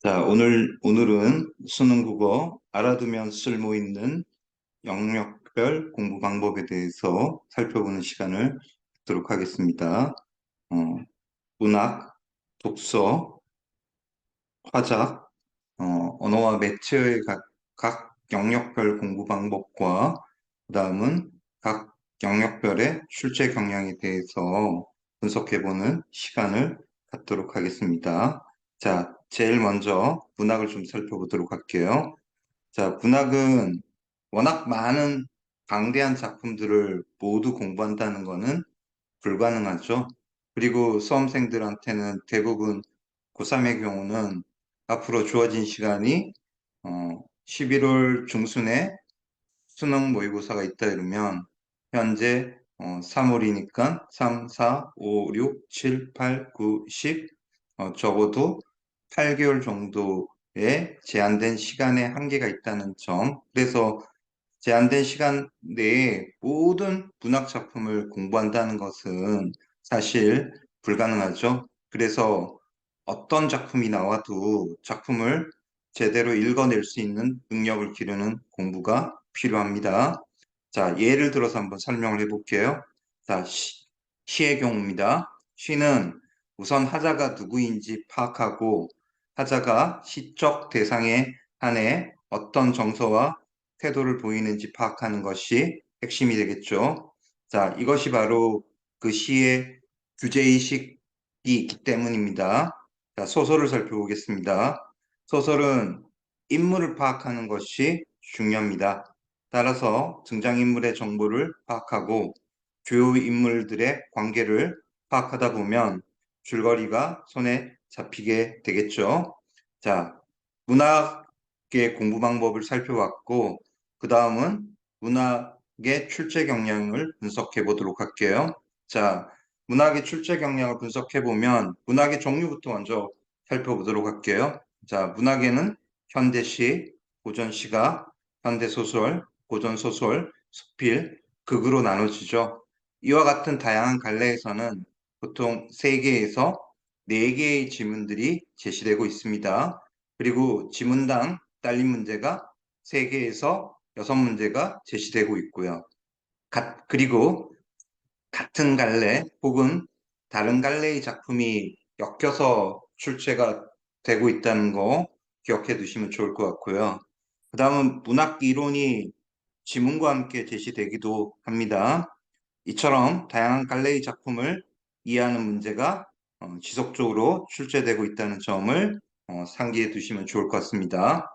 자, 오늘은 수능 국어 알아두면 쓸모 있는 영역별 공부 방법에 대해서 살펴보는 시간을 갖도록 하겠습니다. 어, 문학, 독서, 화작, 언어와 매체의 각 영역별 공부 방법과 그 다음은 각 영역별의 출제 경향에 대해서 분석해보는 시간을 갖도록 하겠습니다. 자, 제일 먼저 문학을 좀 살펴보도록 할게요. 자, 문학은 워낙 많은 방대한 작품들을 모두 공부한다는 것은 불가능하죠. 그리고 수험생들한테는 대부분 고3의 경우는 앞으로 주어진 시간이 11월 중순에 수능 모의고사가 있다 이러면 현재 3월이니까 3, 4, 5, 6, 7, 8, 9, 10 적어도 8개월 정도의 제한된 시간에 한계가 있다는 점. 그래서 제한된 시간 내에 모든 문학 작품을 공부한다는 것은 사실 불가능하죠. 그래서 어떤 작품이 나와도 작품을 제대로 읽어낼 수 있는 능력을 기르는 공부가 필요합니다. 자, 예를 들어서 한번 설명을 해볼게요. 자, 시의 경우입니다. 시는 우선 하자가 누구인지 파악하고 하자가 시적 대상에 한해 어떤 정서와 태도를 보이는지 파악하는 것이 핵심이 되겠죠. 자, 이것이 바로 그 시의 규제의식이 있기 때문입니다. 자, 소설을 살펴보겠습니다. 소설은 인물을 파악하는 것이 중요합니다. 따라서 등장인물의 정보를 파악하고 주요 인물들의 관계를 파악하다 보면 줄거리가 손에 잡히게 되겠죠. 자, 문학의 공부 방법을 살펴봤고, 그 다음은 문학의 출제 경향을 분석해 보도록 할게요. 자, 문학의 출제 경향을 분석해 보면 문학의 종류부터 먼저 살펴보도록 할게요. 자, 문학에는 현대시, 고전시가, 현대소설, 고전소설, 수필, 극으로 나눠지죠. 이와 같은 다양한 갈래에서는 보통 3개에서 4개의 지문들이 제시되고 있습니다. 그리고 지문당 딸린 문제가 3개에서 6문제가 제시되고 있고요. 그리고 같은 갈래 혹은 다른 갈래의 작품이 엮여서 출제가 되고 있다는 거 기억해 두시면 좋을 것 같고요. 그 다음은 문학 이론이 지문과 함께 제시되기도 합니다. 이처럼 다양한 갈래의 작품을 이해하는 문제가 지속적으로 출제되고 있다는 점을 상기해 두시면 좋을 것 같습니다.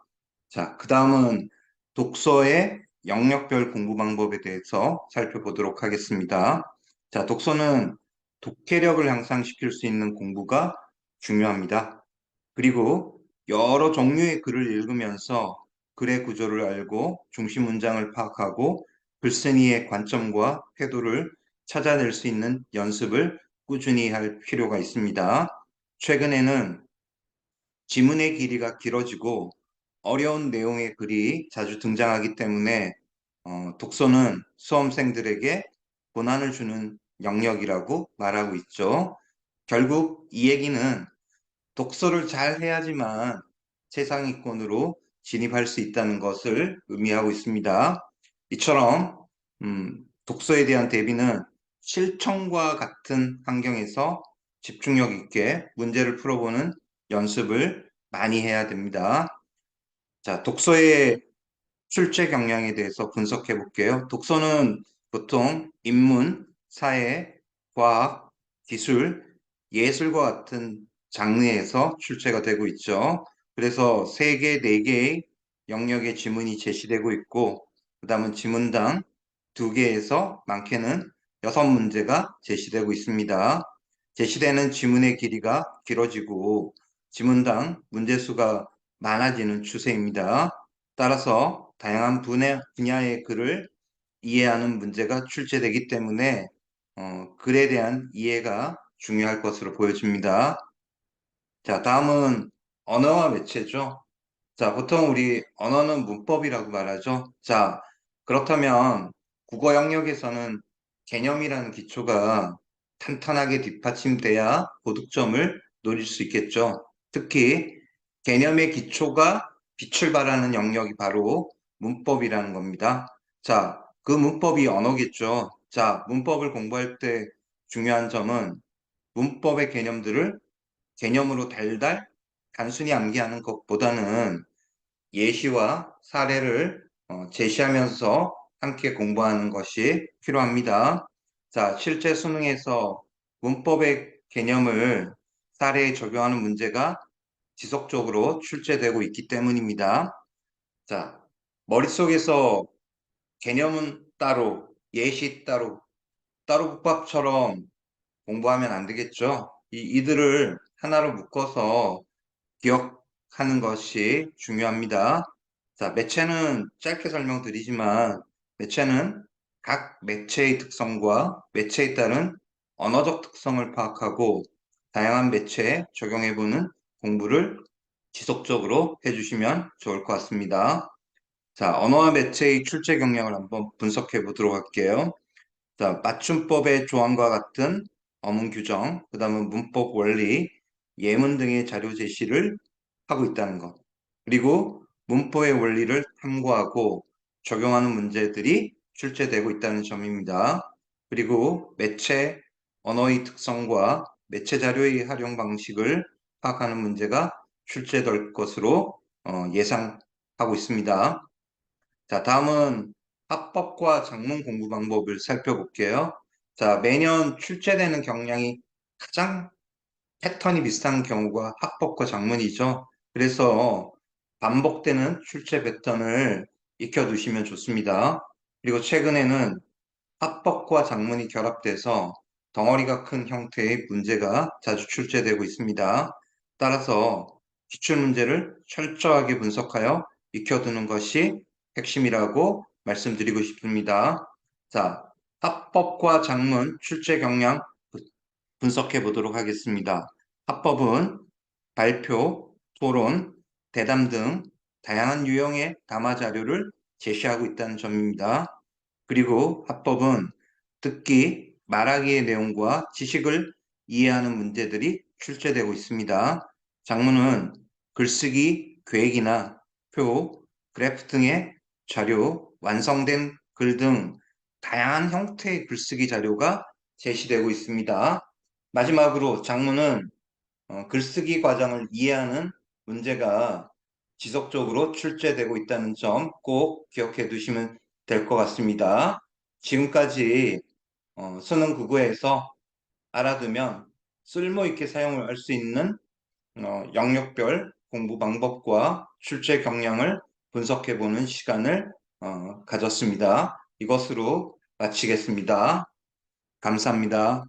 자, 그 다음은 독서의 영역별 공부 방법에 대해서 살펴보도록 하겠습니다. 자, 독서는 독해력을 향상시킬 수 있는 공부가 중요합니다. 그리고 여러 종류의 글을 읽으면서 글의 구조를 알고 중심 문장을 파악하고 글쓴이의 관점과 태도를 찾아낼 수 있는 연습을 꾸준히 할 필요가 있습니다. 최근에는 지문의 길이가 길어지고 어려운 내용의 글이 자주 등장하기 때문에 독서는 수험생들에게 고난을 주는 영역이라고 말하고 있죠. 결국 이 얘기는 독서를 잘 해야지만 최상위권으로 진입할 수 있다는 것을 의미하고 있습니다. 이처럼 독서에 대한 대비는 실천과 같은 환경에서 집중력 있게 문제를 풀어보는 연습을 많이 해야 됩니다. 자, 독서의 출제 경향에 대해서 분석해 볼게요. 독서는 보통 인문, 사회, 과학, 기술, 예술과 같은 장르에서 출제가 되고 있죠. 그래서 3개, 4개의 영역의 지문이 제시되고 있고, 그 다음은 지문당 2개에서 많게는 6문제가 제시되고 있습니다. 제시되는 지문의 길이가 길어지고 지문당 문제수가 많아지는 추세입니다. 따라서 다양한 분야의 글을 이해하는 문제가 출제되기 때문에 글에 대한 이해가 중요할 것으로 보여집니다. 자, 다음은 언어와 매체죠. 자, 보통 우리 언어는 문법이라고 말하죠. 자, 그렇다면 국어 영역에서는 개념이라는 기초가 탄탄하게 뒷받침돼야 고득점을 노릴 수 있겠죠. 특히 개념의 기초가 빛을 발하는 영역이 바로 문법이라는 겁니다. 자, 그 문법이 언어겠죠. 자, 문법을 공부할 때 중요한 점은 문법의 개념들을 개념으로 달달 단순히 암기하는 것보다는 예시와 사례를 제시하면서 함께 공부하는 것이 필요합니다. 자, 실제 수능에서 문법의 개념을 사례에 적용하는 문제가 지속적으로 출제되고 있기 때문입니다. 자, 머릿속에서 개념은 따로, 예시 따로, 따로 국밥처럼 공부하면 안 되겠죠? 이들을 하나로 묶어서 기억하는 것이 중요합니다. 자, 매체는 짧게 설명드리지만 매체는 각 매체의 특성과 매체에 따른 언어적 특성을 파악하고 다양한 매체에 적용해보는 공부를 지속적으로 해주시면 좋을 것 같습니다. 자, 언어와 매체의 출제 경향을 한번 분석해 보도록 할게요. 자, 맞춤법의 조항과 같은 어문 규정, 그 다음은 문법 원리, 예문 등의 자료 제시를 하고 있다는 것. 그리고 문법의 원리를 탐구하고 적용하는 문제들이 출제되고 있다는 점입니다. 그리고 매체, 언어의 특성과 매체 자료의 활용 방식을 파악하는 문제가 출제될 것으로 예상하고 있습니다. 자, 다음은 합법과 작문 공부 방법을 살펴볼게요. 자, 매년 출제되는 경향이 가장 패턴이 비슷한 경우가 합법과 작문이죠. 그래서 반복되는 출제 패턴을 익혀두시면 좋습니다. 그리고 최근에는 합법과 작문이 결합돼서 덩어리가 큰 형태의 문제가 자주 출제되고 있습니다. 따라서 기출문제를 철저하게 분석하여 익혀두는 것이 핵심이라고 말씀드리고 싶습니다. 자, 합법과 작문 출제 경향 분석해 보도록 하겠습니다. 합법은 발표, 토론, 대담 등 다양한 유형의 담화 자료를 제시하고 있다는 점입니다. 그리고 합법은 듣기, 말하기의 내용과 지식을 이해하는 문제들이 출제되고 있습니다. 작문은 글쓰기, 계획이나 표, 그래프 등의 자료, 완성된 글 등 다양한 형태의 글쓰기 자료가 제시되고 있습니다. 마지막으로 작문은 글쓰기 과정을 이해하는 문제가 지속적으로 출제되고 있다는 점 꼭 기억해 두시면 될 것 같습니다. 지금까지 수능 국어에서 알아두면 쓸모 있게 사용을 할 수 있는 영역별 공부 방법과 출제 경향을 분석해 보는 시간을 가졌습니다. 이것으로 마치겠습니다. 감사합니다.